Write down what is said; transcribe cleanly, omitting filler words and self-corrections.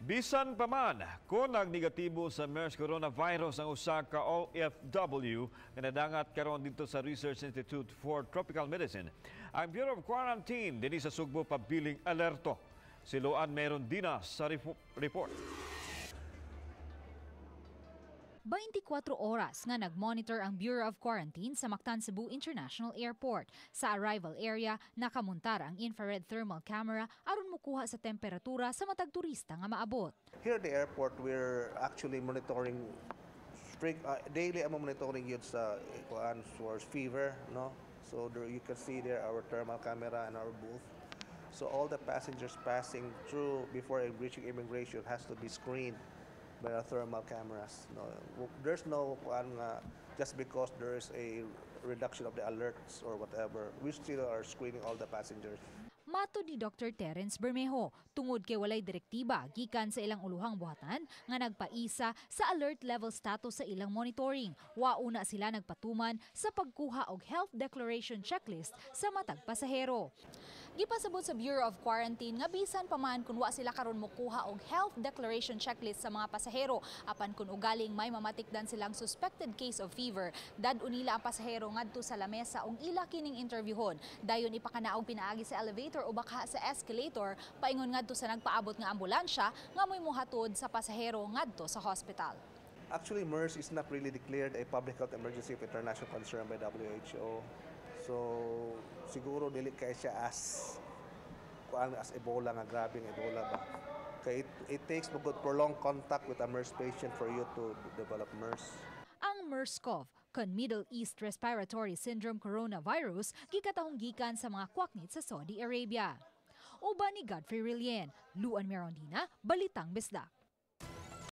Bisan pa man, kung negatibo sa MERS coronavirus ang usa ka OFW na nadangat karon dito sa Research Institute for Tropical Medicine, ang Bureau of Quarantine dinhi sa Sugbo pabiling alerto. Siloan meron dinas sa report. 24 oras nga nag-monitor ang Bureau of Quarantine sa Mactan Cebu International Airport. Sa arrival area, nakamuntar ang infrared thermal camera aron mukuha sa temperatura sa matag turista nga maabot. Here at the airport, we're actually monitoring daily monitoring yun sa source fever, no? So there, you can see there our thermal camera and our booth. So all the passengers passing through before reaching immigration has to be screened by our thermal cameras. No, there's no just because there is a reduction of the alerts or whatever, we still are screening all the passengers. Mato ni Dr. Terence Bermejo, tungod kay walay direktiba gikan sa ilang uluhang buhatan nga nagpaisa sa alert level status sa ilang monitoring. Wauna sila nagpatuman sa pagkuha og health declaration checklist sa matag pasahero. Gipasabot sa Bureau of Quarantine nga bisan pa man kun wa sila karon mokuha og health declaration checklist sa mga pasahero apan kun ugaling may mamatikdan silang suspected case of fever, dad-o nila ang pasahero ngadto sa lamesa og ila kining interviewhon. Dayon ipakanaog pinaagi sa elevator o baka sa escalator paingon ngadto sa nagpaabot nga ambulansya nga moy mohatod sa pasahero ngadto sa hospital. Actually, MERS is not really declared a public health emergency of international concern by WHO. So siguro dili kay siya as Ebola nga, grabing Ebola ba. Kay it takes prolonged contact with a MERS patient for you to develop MERS. Ang MERS-CoV, kan Middle East Respiratory Syndrome coronavirus, gikatahong gikan sa mga kwaknit sa Saudi Arabia. Uban ni Godfrey Rilien, Luan Merondina, Balitang Bisdak.